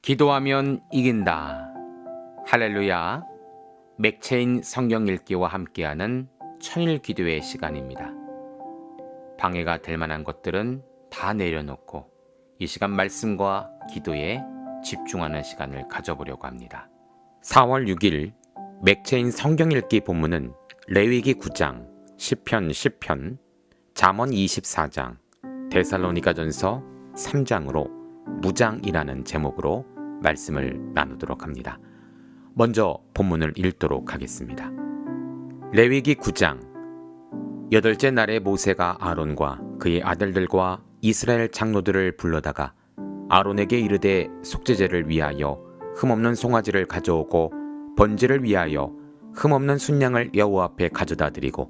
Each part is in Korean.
기도하면 이긴다. 할렐루야. 맥체인 성경 읽기와 함께하는 천일 기도의 시간입니다. 방해가 될 만한 것들은 다 내려놓고 이 시간 말씀과 기도에 집중하는 시간을 가져보려고 합니다. 4월 6일 맥체인 성경 읽기 본문은 레위기 9장, 시편 10편, 잠언 24장, 데살로니가전서 3장으로 무장이라는 제목으로 말씀을 나누도록 합니다. 먼저 본문을 읽도록 하겠습니다. 레위기 9장. 여덟째 날에 모세가 아론과 그의 아들들과 이스라엘 장로들을 불러다가 아론에게 이르되 속죄제를 위하여 흠없는 송아지를 가져오고 번제를 위하여 흠없는 순양을 여호와 앞에 가져다 드리고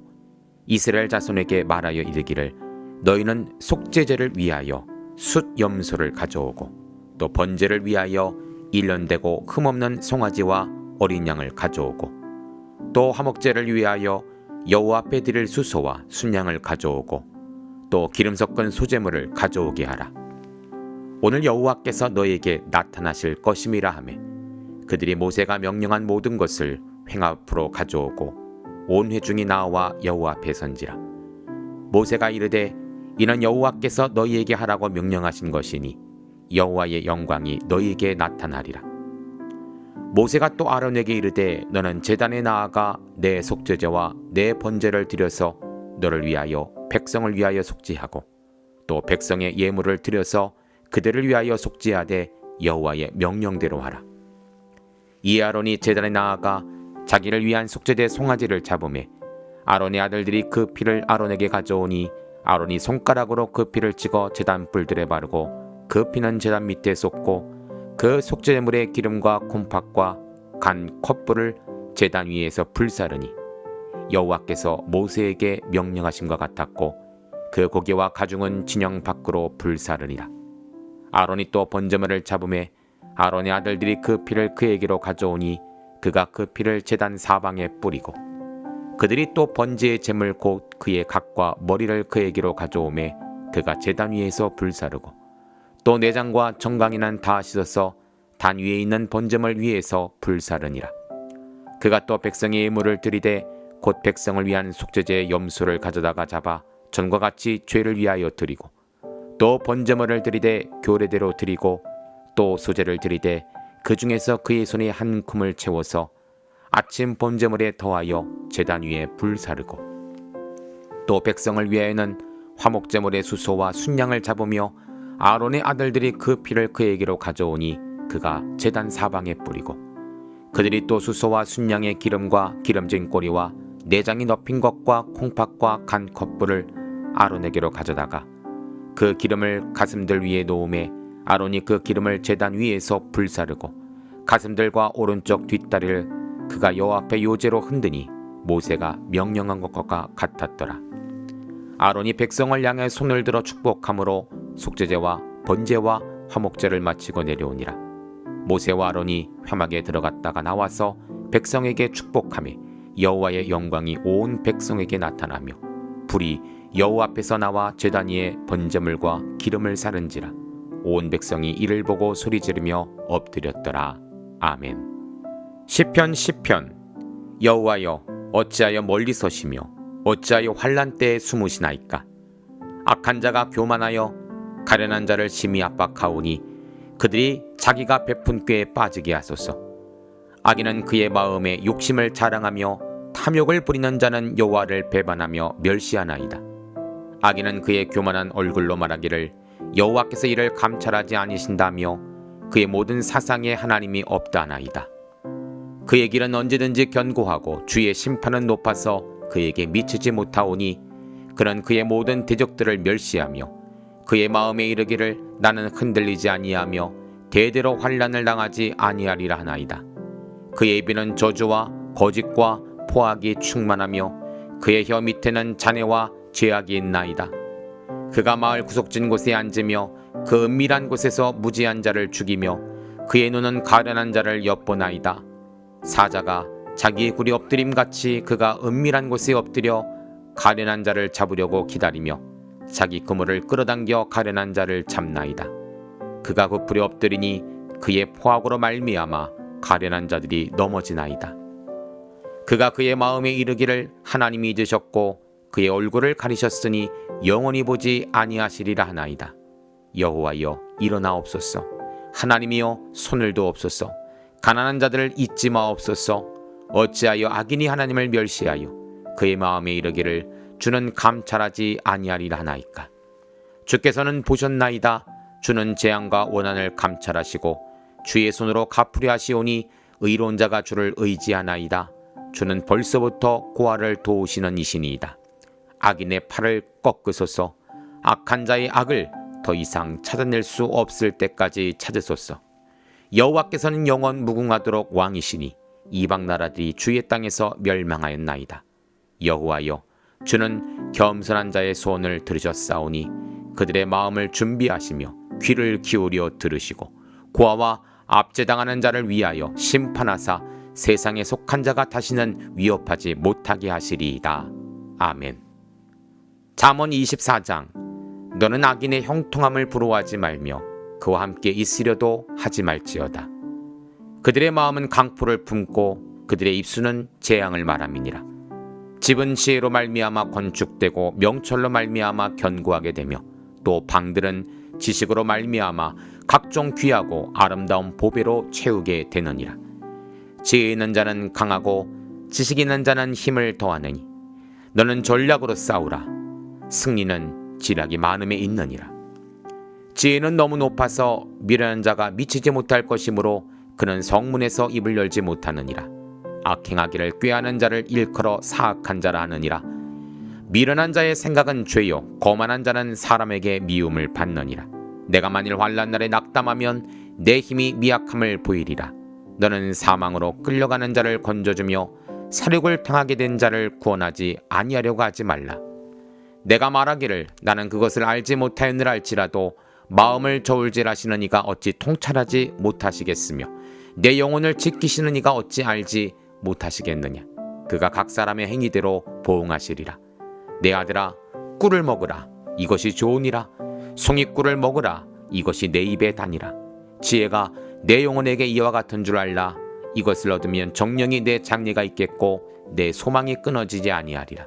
이스라엘 자손에게 말하여 이르기를 너희는 속죄제를 위하여 숫 염소를 가져오고 또 번제를 위하여 1년 되고 흠없는 송아지와 어린 양을 가져오고 또 화목제를 위하여 여호와 앞에 드릴 수소와 순양을 가져오고 또 기름 섞은 소제물을 가져오게 하라. 오늘 여호와께서 너희에게 나타나실 것임이라 하매 그들이 모세가 명령한 모든 것을 횡 앞으로 가져오고 온 회중이 나와 여호와 앞에 선지라. 모세가 이르되 이는 여호와께서 너희에게 하라고 명령하신 것이니 여호와의 영광이 너희에게 나타나리라. 모세가 또 아론에게 이르되 너는 제단에 나아가 내 속죄제와 내 번제를 드려서 너를 위하여 백성을 위하여 속죄하고 또 백성의 예물을 드려서 그들을 위하여 속죄하되 여호와의 명령대로 하라. 이에 아론이 제단에 나아가 자기를 위한 속죄제 송아지를 잡으매 아론의 아들들이 그 피를 아론에게 가져오니 아론이 손가락으로 그 피를 찍어 제단 뿔들에 바르고 그 피는 제단 밑에 쏟고 그 속죄제물의 기름과 콩팥과 간 컵불을 제단 위에서 불사르니 여호와께서 모세에게 명령하신 것 같았고 그 고기와 가중은 진영 밖으로 불사르니라. 아론이 또 번제물을 잡으매 아론의 아들들이 그 피를 그에게로 가져오니 그가 그 피를 제단 사방에 뿌리고 그들이 또 번제의 제물 곧 그의 각과 머리를 그에게로 가져오매 그가 제단 위에서 불사르고 또 내장과 정강이는 다 씻어서 단 위에 있는 번제물 위에서 불사르니라. 그가 또 백성의 예물을 드리되 곧 백성을 위한 속죄제의 염소를 가져다가 잡아 전과 같이 죄를 위하여 드리고 또 번제물을 드리되 교례대로 드리고 또 소제를 드리되 그 중에서 그의 손에 한 쿰을 채워서 아침 번제물에 더하여 제단 위에 불사르고 또 백성을 위하여는 화목제물의 수소와 순양을 잡으며 아론의 아들들이 그 피를 그에게로 가져오니 그가 제단 사방에 뿌리고 그들이 또 수소와 순양의 기름과 기름진 꼬리와 내장이 넣힌 것과 콩팥과 간 컵불을 아론에게로 가져다가 그 기름을 가슴들 위에 놓음에 아론이 그 기름을 제단 위에서 불사르고 가슴들과 오른쪽 뒷다리를 그가 여호와 앞에 요제로 흔드니 모세가 명령한 것과 같았더라. 아론이 백성을 향해 손을 들어 축복함으로 속죄제와 번제와 화목제를 마치고 내려오니라. 모세와 아론이 회막에 들어갔다가 나와서 백성에게 축복하며 여호와의 영광이 온 백성에게 나타나며 불이 여호와 앞에서 나와 제단 위에 번제물과 기름을 사른지라. 온 백성이 이를 보고 소리 지르며 엎드렸더라. 아멘. 시편 10편. 여호와여 어찌하여 멀리 서시며 어찌하여 환난 때에 숨으시나이까. 악한 자가 교만하여 가련한 자를 심히 압박하오니 그들이 자기가 베푼 꾀에 빠지게 하소서. 악인은 그의 마음에 욕심을 자랑하며 탐욕을 부리는 자는 여호와를 배반하며 멸시하나이다. 악인은 그의 교만한 얼굴로 말하기를 여호와께서 이를 감찰하지 아니신다며 그의 모든 사상에 하나님이 없다나이다. 그의 길은 언제든지 견고하고 주의 심판은 높아서 그에게 미치지 못하오니 그는 그의 모든 대적들을 멸시하며 그의 마음에 이르기를 나는 흔들리지 아니하며 대대로 환난을 당하지 아니하리라 하나이다. 그의 입에는 저주와 거짓과 포악이 충만하며 그의 혀 밑에는 잔해와 죄악이 있나이다. 그가 마을 구석진 곳에 앉으며 그 은밀한 곳에서 무지한 자를 죽이며 그의 눈은 가련한 자를 엿보나이다. 사자가 자기의 굴이 엎드림같이 그가 은밀한 곳에 엎드려 가련한 자를 잡으려고 기다리며 자기 그물을 끌어당겨 가련한 자를 잡나이다. 그가 부풀어 엎드리니 그의 포악으로 말미암아 가련한 자들이 넘어지나이다. 그가 그의 마음에 이르기를 하나님이 잊으셨고 그의 얼굴을 가리셨으니 영원히 보지 아니하시리라 하나이다. 여호와여 일어나옵소서. 하나님이여 손을 두옵소서. 가난한 자들을 잊지 마옵소서. 어찌하여 악인이 하나님을 멸시하여 그의 마음에 이르기를 주는 감찰하지 아니하리라 하나이까. 주께서는 보셨나이다. 주는 재앙과 원한을 감찰하시고 주의 손으로 갚으려 하시오니 의로운 자가 주를 의지하나이다. 주는 벌써부터 고아를 도우시는 이시니이다. 악인의 팔을 꺾으소서. 악한 자의 악을 더 이상 찾아낼 수 없을 때까지 찾으소서. 여호와께서는 영원 무궁하도록 왕이시니 이방 나라들이 주의 땅에서 멸망하였나이다. 여호와여 주는 겸손한 자의 소원을 들으셨사오니 그들의 마음을 준비하시며 귀를 기울여 들으시고 고아와 압제당하는 자를 위하여 심판하사 세상에 속한 자가 다시는 위협하지 못하게 하시리이다. 아멘. 잠언 24장. 너는 악인의 형통함을 부러워하지 말며 그와 함께 있으려도 하지 말지어다. 그들의 마음은 강포를 품고 그들의 입술은 재앙을 말함이니라. 집은 지혜로 말미암아 건축되고 명철로 말미암아 견고하게 되며 또 방들은 지식으로 말미암아 각종 귀하고 아름다운 보배로 채우게 되느니라. 지혜 있는 자는 강하고 지식 있는 자는 힘을 더하느니 너는 전략으로 싸우라. 승리는 지략이 많음에 있느니라. 지혜는 너무 높아서 미련한 자가 미치지 못할 것이므로 그는 성문에서 입을 열지 못하느니라. 악행하기를 꾀하는 자를 일컬어 사악한 자라 하느니라. 미련한 자의 생각은 죄요 거만한 자는 사람에게 미움을 받느니라. 내가 만일 환난 날에 낙담하면 내 힘이 미약함을 보이리라. 너는 사망으로 끌려가는 자를 건져주며 사륙을 당하게 된 자를 구원하지 아니하려고 하지 말라. 내가 말하기를 나는 그것을 알지 못하였느라 할지라도 마음을 저울질하시는 이가 어찌 통찰하지 못하시겠으며 내 영혼을 지키시는 이가 어찌 알지 못하시겠느냐. 그가 각 사람의 행위대로 보응하시리라. 내 아들아 꿀을 먹으라. 이것이 좋으니라. 송이꿀을 먹으라. 이것이 내 입에 다니라. 지혜가 내 영혼에게 이와 같은 줄 알라. 이것을 얻으면 정령이 내 장래가 있겠고 내 소망이 끊어지지 아니하리라.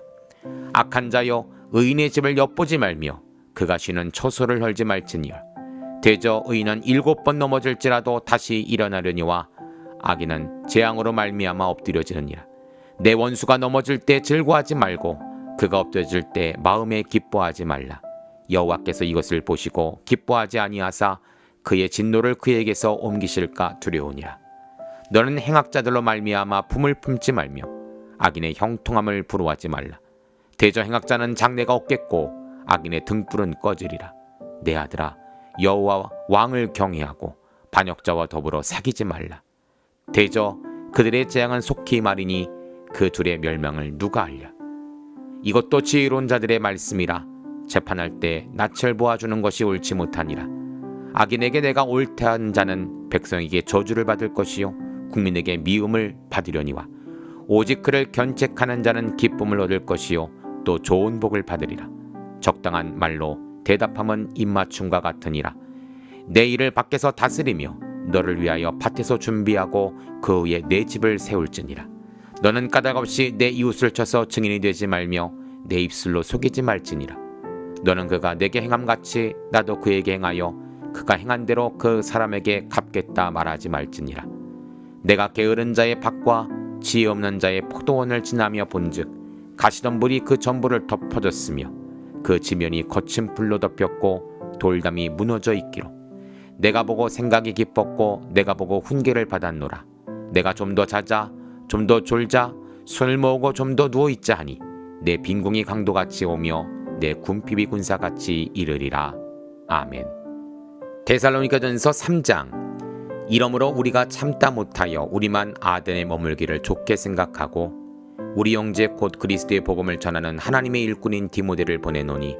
악한 자여 의인의 집을 엿보지 말며 그가 쉬는 처소를 헐지 말지니라. 대저 의인은 7번 넘어질지라도 다시 일어나려니와 악인은 재앙으로 말미암아 엎드려지느니라. 내 원수가 넘어질 때 즐거워하지 말고 그가 엎드려질 때 마음에 기뻐하지 말라. 여호와께서 이것을 보시고 기뻐하지 아니하사 그의 진노를 그에게서 옮기실까 두려우니라. 너는 행악자들로 말미암아 품을 품지 말며 악인의 형통함을 부러워하지 말라. 대저 행악자는 장래가 없겠고 악인의 등불은 꺼지리라. 내 아들아 여호와 왕을 경외하고 반역자와 더불어 사귀지 말라. 대저 그들의 재앙은 속히 말이니 그 둘의 멸망을 누가 알랴. 이것도 지혜로운 자들의 말씀이라. 재판할 때 낯을 보아주는 것이 옳지 못하니라. 악인에게 내가 옳다한 자는 백성에게 저주를 받을 것이요 국민에게 미움을 받으려니와 오직 그를 견책하는 자는 기쁨을 얻을 것이요 또 좋은 복을 받으리라. 적당한 말로 대답함은 입맞춤과 같으니라. 내 일을 밖에서 다스리며 너를 위하여 밭에서 준비하고 그 후에 내 집을 세울지니라. 너는 까닭없이 내 이웃을 쳐서 증인이 되지 말며 내 입술로 속이지 말지니라. 너는 그가 내게 행함같이 나도 그에게 행하여 그가 행한 대로 그 사람에게 갚겠다 말하지 말지니라. 내가 게으른 자의 밭과 지혜 없는 자의 포도원을 지나며 본즉 가시덤불이 그 전부를 덮어졌으며 그 지면이 거친 불로 덮였고 돌담이 무너져 있기로 내가 보고 생각이 깊었고 내가 보고 훈계를 받았노라. 내가 좀 더 자자 좀 더 졸자 손을 모으고 좀 더 누워있자 하니 내 빈궁이 강도같이 오며 내 궁핍이 군사같이 이르리라. 아멘. 데살로니가전서 3장. 이러므로 우리가 참다 못하여 우리만 아덴에 머물기를 좋게 생각하고 우리 형제 곧 그리스도의 복음을 전하는 하나님의 일꾼인 디모데를 보내노니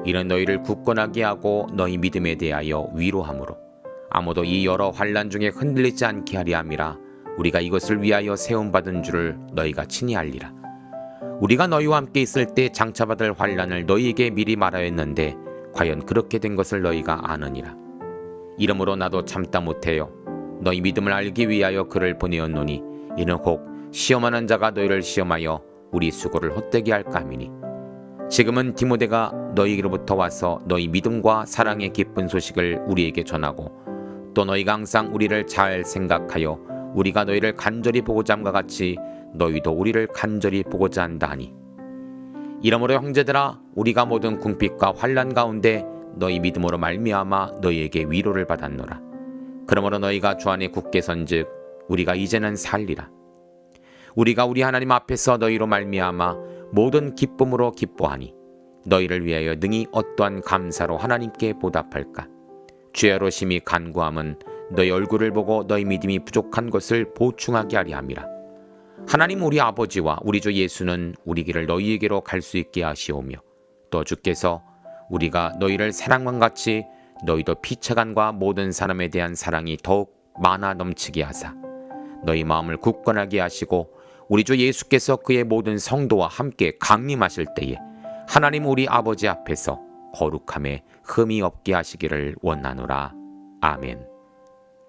이는 너희를 굳건하게 하고 너희 믿음에 대하여 위로하므로 아무도 이 여러 환난 중에 흔들리지 않게 하리 함이라. 우리가 이것을 위하여 세움받은 줄을 너희가 친히 알리라. 우리가 너희와 함께 있을 때 장차받을 환난을 너희에게 미리 말하였는데 과연 그렇게 된 것을 너희가 아느니라. 이러므로 나도 참다 못해요. 너희 믿음을 알기 위하여 그를 보내었노니 이는 혹 시험하는 자가 너희를 시험하여 우리 수고를 헛되게 할까 함이니 지금은 디모데가 너희로부터 와서 너희 믿음과 사랑의 기쁜 소식을 우리에게 전하고 또 너희가 항상 우리를 잘 생각하여 우리가 너희를 간절히 보고자 함과 같이 너희도 우리를 간절히 보고자 한다 하니 이러므로 형제들아 우리가 모든 궁핍과 환난 가운데 너희 믿음으로 말미암아 너희에게 위로를 받았노라. 그러므로 너희가 주 안에 굳게 선즉 우리가 이제는 살리라. 우리가 우리 하나님 앞에서 너희로 말미암아 모든 기쁨으로 기뻐하니 너희를 위하여 능히 어떠한 감사로 하나님께 보답할까. 주야로 심히 간구함은 너희 얼굴을 보고 너희 믿음이 부족한 것을 보충하게 하리 함이라. 하나님 우리 아버지와 우리 주 예수는 우리 길을 너희에게로 갈 수 있게 하시오며 또 주께서 우리가 너희를 사랑과 같이 너희도 피차간과 모든 사람에 대한 사랑이 더욱 많아 넘치게 하사 너희 마음을 굳건하게 하시고 우리 주 예수께서 그의 모든 성도와 함께 강림하실 때에 하나님 우리 아버지 앞에서 거룩함에 흠이 없게 하시기를 원하노라. 아멘.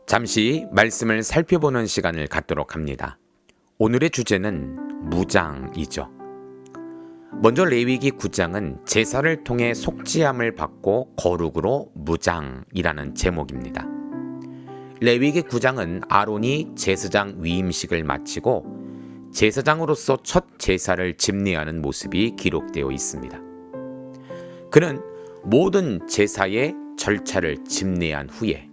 잠시 말씀을 살펴보는 시간을 갖도록 합니다. 오늘의 주제는 무장이죠. 먼저 레위기 9장은 제사를 통해 속죄함을 받고 거룩으로 무장이라는 제목입니다. 레위기 9장은 아론이 제사장 위임식을 마치고 제사장으로서 첫 제사를 집례하는 모습이 기록되어 있습니다. 그는 모든 제사의 절차를 집례한 후에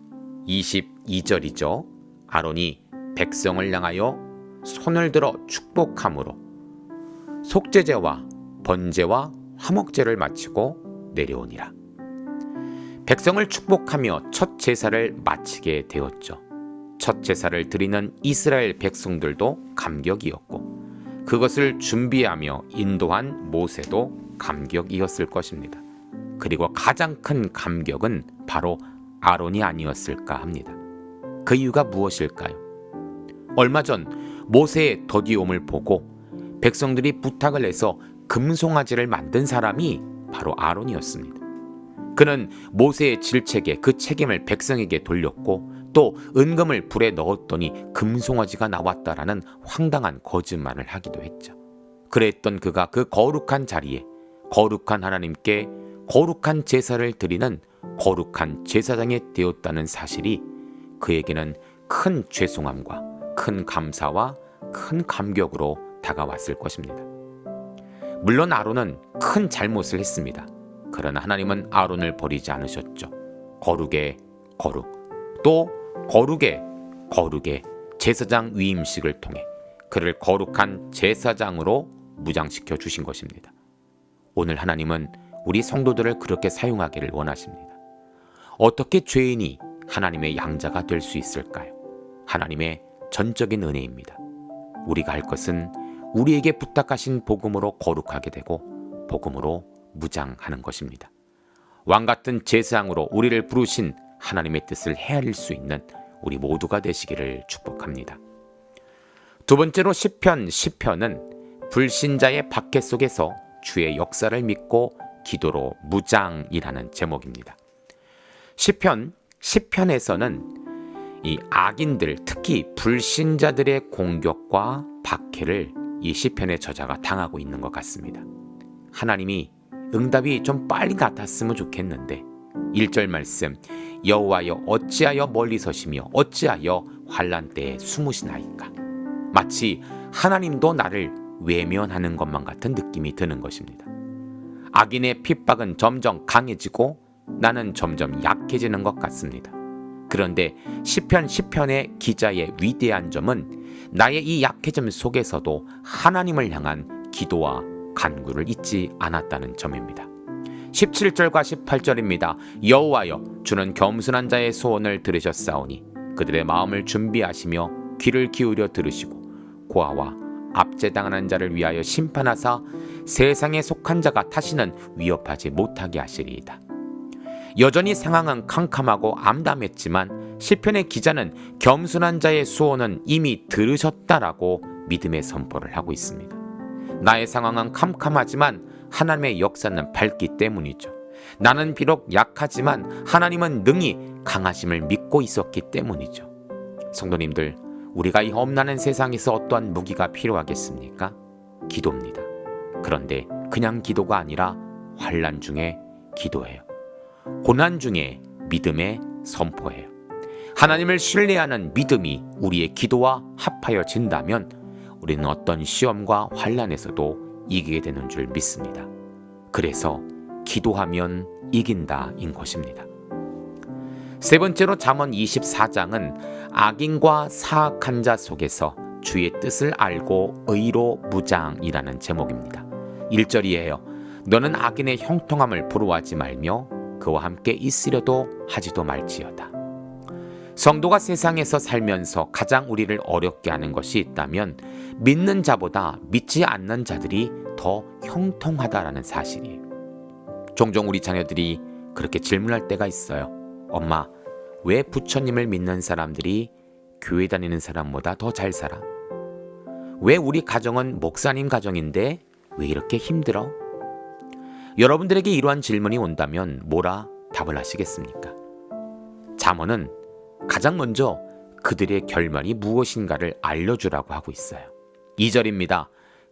22절이죠. 아론이 백성을 향하여 손을 들어 축복함으로 속죄제와 번제와 화목제를 마치고 내려오니라. 백성을 축복하며 첫 제사를 마치게 되었죠. 첫 제사를 드리는 이스라엘 백성들도 감격이었고 그것을 준비하며 인도한 모세도 감격이었을 것입니다. 그리고 가장 큰 감격은 바로 아론이 아니었을까 합니다. 그 이유가 무엇일까요? 얼마 전 모세의 더디움을 보고 백성들이 부탁을 해서 금송아지를 만든 사람이 바로 아론이었습니다. 그는 모세의 질책에 그 책임을 백성에게 돌렸고 또 은금을 불에 넣었더니 금송아지가 나왔다라는 황당한 거짓말을 하기도 했죠. 그랬던 그가 그 거룩한 자리에 거룩한 하나님께 거룩한 제사를 드리는 거룩한 제사장이 되었다는 사실이 그에게는 큰 죄송함과 큰 감사와 큰 감격으로 다가왔을 것입니다. 물론 아론은 큰 잘못을 했습니다. 그러나 하나님은 아론을 버리지 않으셨죠. 거룩의 거룩, 또 거룩의 거룩의 제사장 위임식을 통해 그를 거룩한 제사장으로 무장시켜 주신 것입니다. 오늘 하나님은 우리 성도들을 그렇게 사용하기를 원하십니다. 어떻게 죄인이 하나님의 양자가 될 수 있을까요? 하나님의 전적인 은혜입니다. 우리가 할 것은 우리에게 부탁하신 복음으로 거룩하게 되고 복음으로 무장하는 것입니다. 왕같은 제사장으로 우리를 부르신 하나님의 뜻을 헤아릴 수 있는 우리 모두가 되시기를 축복합니다. 두 번째로 시편은 불신자의 박해 속에서 주의 역사를 믿고 기도로 무장이라는 제목입니다. 시편에서는 이 악인들, 특히 불신자들의 공격과 박해를 이 시편의 저자가 당하고 있는 것 같습니다. 하나님이 응답이 좀 빨리 나탔으면 좋겠는데 1절 말씀, 여호와여 어찌하여 멀리 서시며 어찌하여 환난 때에 숨으시나이까. 마치 하나님도 나를 외면하는 것만 같은 느낌이 드는 것입니다. 악인의 핍박은 점점 강해지고 나는 점점 약해지는 것 같습니다. 그런데 시편의 기자의 위대한 점은 나의 이 약해짐 속에서도 하나님을 향한 기도와 간구를 잊지 않았다는 점입니다. 17절과 18절입니다. 여호와여 주는 겸손한 자의 소원을 들으셨사오니 그들의 마음을 준비하시며 귀를 기울여 들으시고 고아와 압제당하는 자를 위하여 심판하사 세상에 속한 자가 다시는 위협하지 못하게 하시리이다. 여전히 상황은 캄캄하고 암담했지만 시편의 기자는 겸손한 자의 수원은 이미 들으셨다라고 믿음의 선포를 하고 있습니다. 나의 상황은 캄캄하지만 하나님의 역사는 밝기 때문이죠. 나는 비록 약하지만 하나님은 능히 강하심을 믿고 있었기 때문이죠. 성도님들, 우리가 이 험난한 세상에서 어떠한 무기가 필요하겠습니까? 기도입니다. 그런데 그냥 기도가 아니라 환난 중에 기도예요. 고난 중에 믿음의 선포예요. 하나님을 신뢰하는 믿음이 우리의 기도와 합하여진다면 우리는 어떤 시험과 환난에서도 이기게 되는 줄 믿습니다. 그래서 기도하면 이긴다인 것입니다. 세 번째로 잠언 24장은 악인과 사악한 자 속에서 주의 뜻을 알고 의로 무장이라는 제목입니다. 1절이에요. 너는 악인의 형통함을 부러워하지 말며 그와 함께 있으려도 하지도 말지어다. 성도가 세상에서 살면서 가장 우리를 어렵게 하는 것이 있다면 믿는 자보다 믿지 않는 자들이 더 형통하다라는 사실이에요. 종종 우리 자녀들이 그렇게 질문할 때가 있어요. 엄마, 왜 부처님을 믿는 사람들이 교회 다니는 사람보다 더 잘 살아? 왜 우리 가정은 목사님 가정인데 왜 이렇게 힘들어? 여러분들에게 이러한 질문이 온다면 뭐라 답을 하시겠습니까? 잠언은 가장 먼저 그들의 결말이 무엇인가를 알려주라고 하고 있어요. 2절입니다.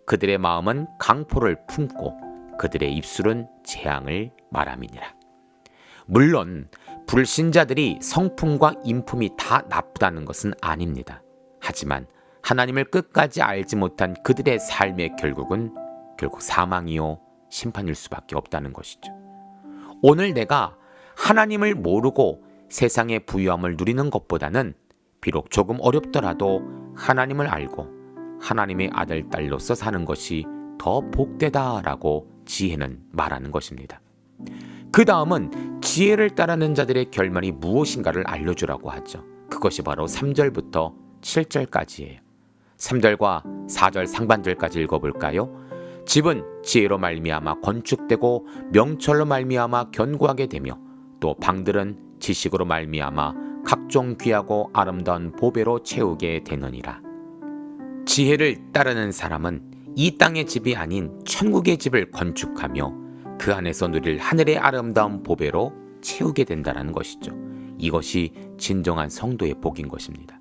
그들의 마음은 강포를 품고 그들의 입술은 재앙을 말함이니라. 물론 불신자들이 성품과 인품이 다 나쁘다는 것은 아닙니다. 하지만 하나님을 끝까지 알지 못한 그들의 삶의 결국은 결국 사망이요 심판일 수밖에 없다는 것이죠. 오늘 내가 하나님을 모르고 세상의 부유함을 누리는 것보다는 비록 조금 어렵더라도 하나님을 알고 하나님의 아들, 딸로서 사는 것이 더 복되다라고 지혜는 말하는 것입니다. 그 다음은 지혜를 따르는 자들의 결말이 무엇인가를 알려주라고 하죠. 그것이 바로 3절부터 7절까지예요. 3절과 4절 상반절까지 읽어볼까요? 집은 지혜로 말미암아 건축되고 명철로 말미암아 견고하게 되며 또 방들은 지식으로 말미암아 각종 귀하고 아름다운 보배로 채우게 되느니라. 지혜를 따르는 사람은 이 땅의 집이 아닌 천국의 집을 건축하며 그 안에서 누릴 하늘의 아름다운 보배로 채우게 된다는 것이죠. 이것이 진정한 성도의 복인 것입니다.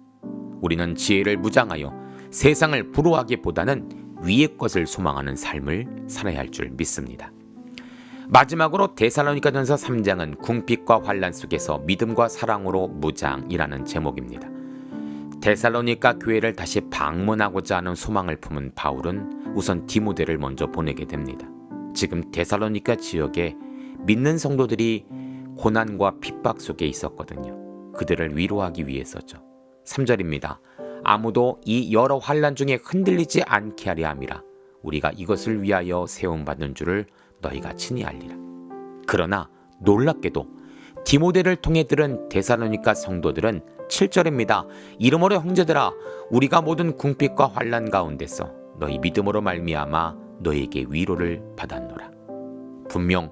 우리는 지혜를 무장하여 세상을 부러워하기보다는 위의 것을 소망하는 삶을 살아야 할 줄 믿습니다. 마지막으로 데살로니가전서 3장은 궁핍과 환난 속에서 믿음과 사랑으로 무장이라는 제목입니다. 데살로니가 교회를 다시 방문하고자 하는 소망을 품은 바울은 우선 디모데를 먼저 보내게 됩니다. 지금 데살로니가 지역에 믿는 성도들이 고난과 핍박 속에 있었거든요. 그들을 위로하기 위해서죠. 3절입니다. 아무도 이 여러 환난 중에 흔들리지 않게 하려 함이라. 우리가 이것을 위하여 세움받는 줄을 너희가 친히 알리라. 그러나 놀랍게도 디모데를 통해 들은 데살로니가 성도들은 7절입니다. 이러므로 형제들아, 우리가 모든 궁핍과 환난 가운데서 너희 믿음으로 말미암아 너에게 위로를 받았노라. 분명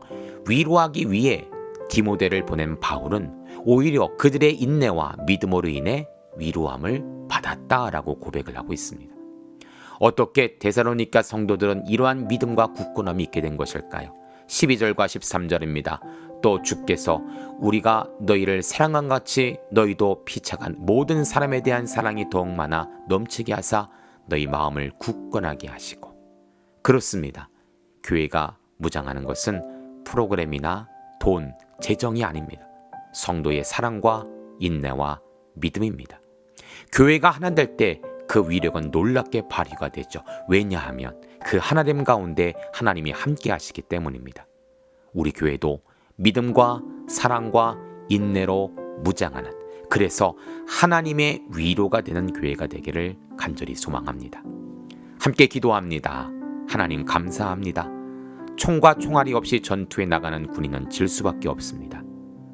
위로하기 위해 디모데를 보낸 바울은 오히려 그들의 인내와 믿음으로 인해 위로함을 받았다라고 고백을 하고 있습니다. 어떻게 데살로니가 성도들은 이러한 믿음과 굳건함이 있게 된 것일까요? 12절과 13절입니다. 또 주께서 우리가 너희를 사랑한 같이 너희도 피차간 모든 사람에 대한 사랑이 더욱 많아 넘치게 하사 너희 마음을 굳건하게 하시고. 그렇습니다. 교회가 무장하는 것은 프로그램이나 돈, 재정이 아닙니다. 성도의 사랑과 인내와 믿음입니다. 교회가 하나 될 때 그 위력은 놀랍게 발휘가 되죠. 왜냐하면 그 하나됨 가운데 하나님이 함께 하시기 때문입니다. 우리 교회도 믿음과 사랑과 인내로 무장하는, 그래서 하나님의 위로가 되는 교회가 되기를 간절히 소망합니다. 함께 기도합니다. 하나님 감사합니다. 총과 총알이 없이 전투에 나가는 군인은 질 수밖에 없습니다.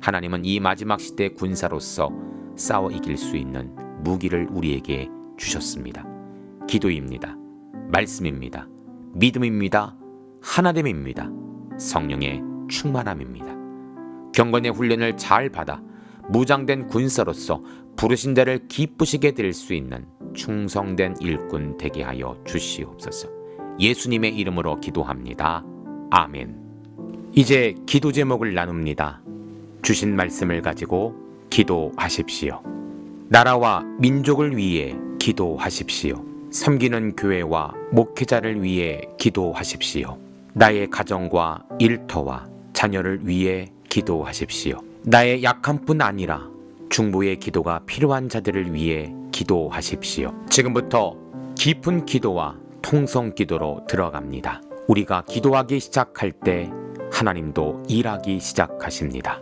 하나님은 이 마지막 시대 군사로서 싸워 이길 수 있는 무기를 우리에게 주셨습니다. 기도입니다. 말씀입니다. 믿음입니다. 하나됨입니다. 성령의 충만함입니다. 경건의 훈련을 잘 받아 무장된 군사로서 부르신 자를 기쁘시게 될 수 있는 충성된 일꾼 되게 하여 주시옵소서. 예수님의 이름으로 기도합니다. 아멘. 이제 기도 제목을 나눕니다. 주신 말씀을 가지고 기도하십시오. 나라와 민족을 위해 기도하십시오. 섬기는 교회와 목회자를 위해 기도하십시오. 나의 가정과 일터와 자녀를 위해 기도하십시오. 나의 약함뿐 아니라 중보의 기도가 필요한 자들을 위해 기도하십시오. 지금부터 깊은 기도와 통성 기도로 들어갑니다. 우리가 기도하기 시작할 때 하나님도 일하기 시작하십니다.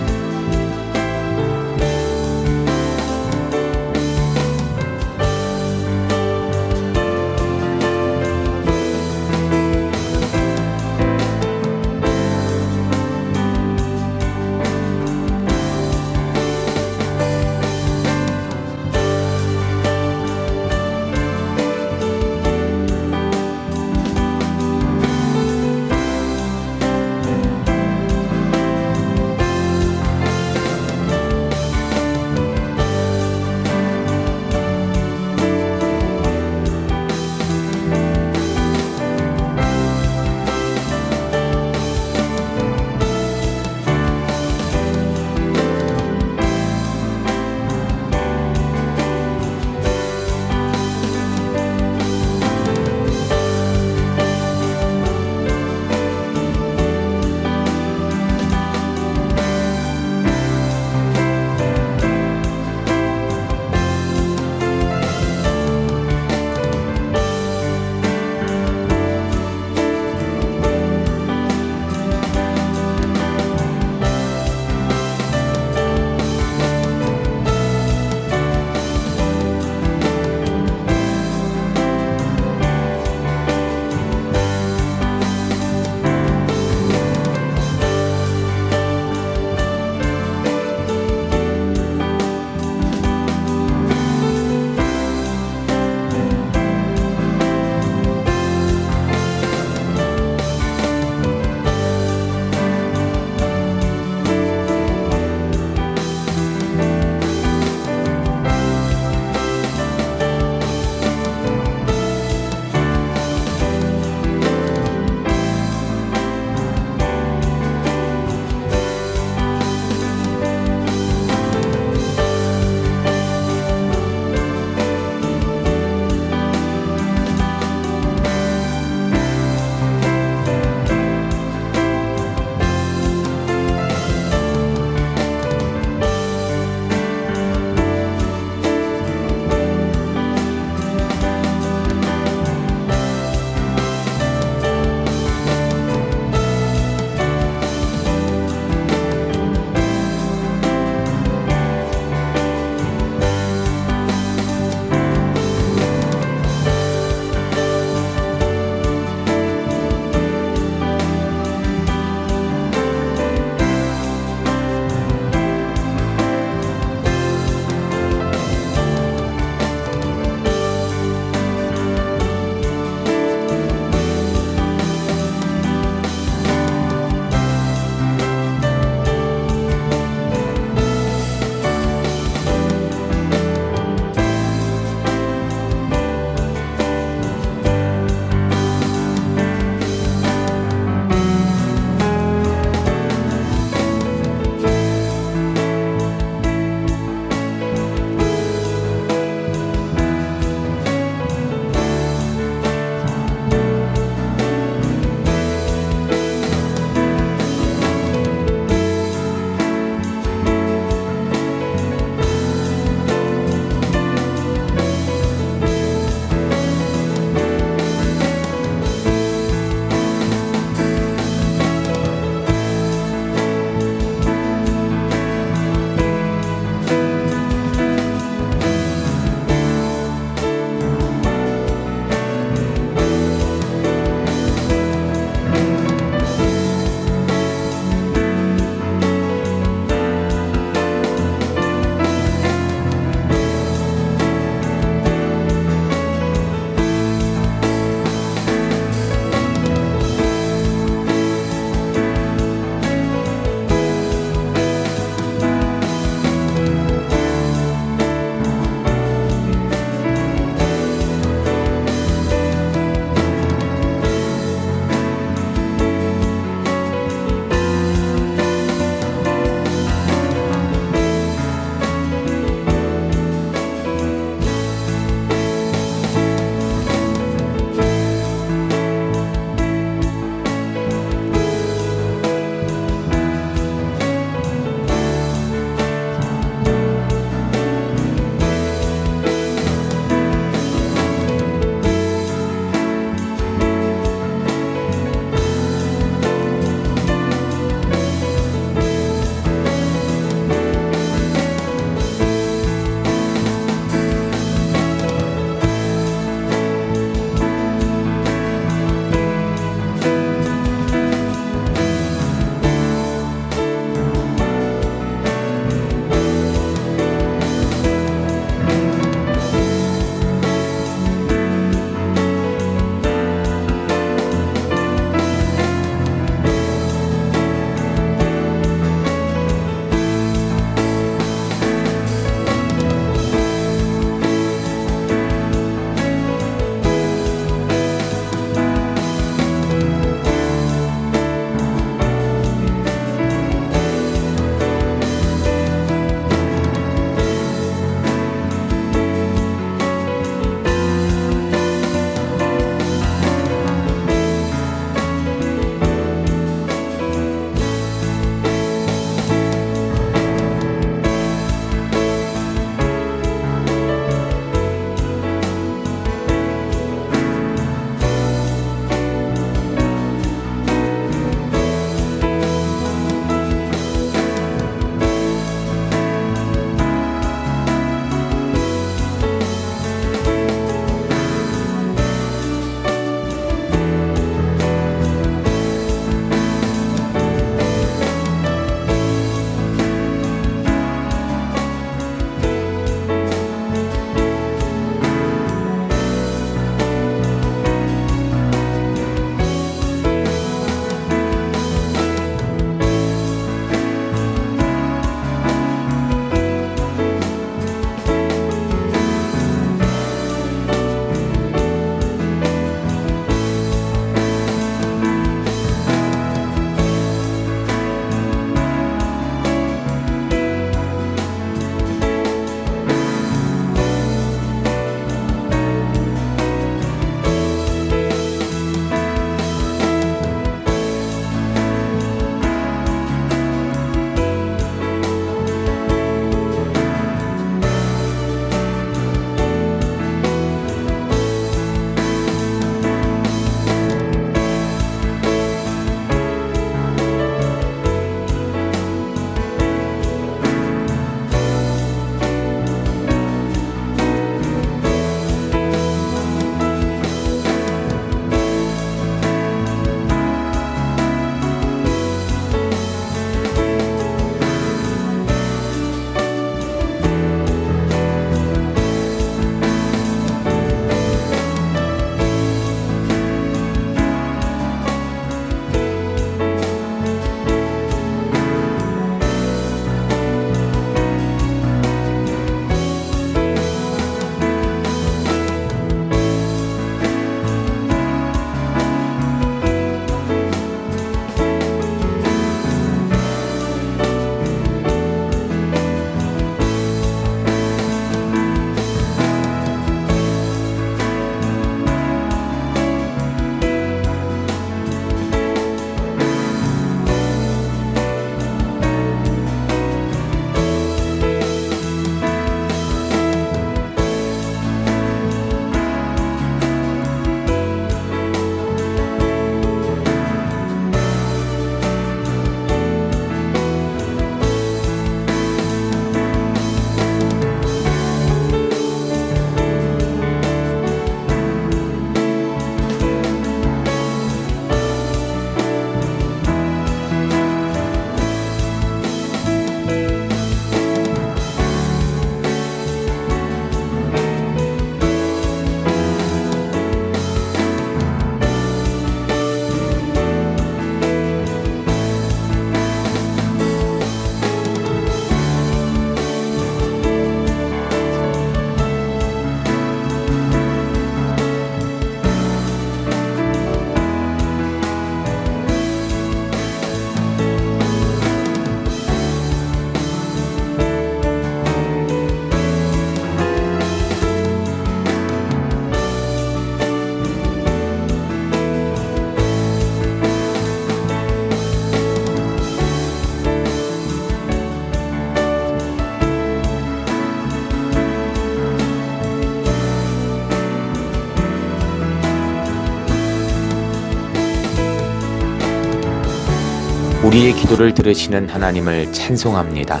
우리의 기도를 들으시는 하나님을 찬송합니다.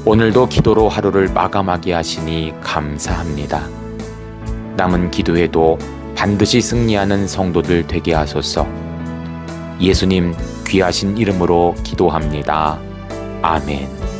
오늘도 기도로 하루를 마감하게 하시니 감사합니다. 남은 기도에도 반드시 승리하는 성도들 되게 하소서. 예수님 귀하신 이름으로 기도합니다. 아멘.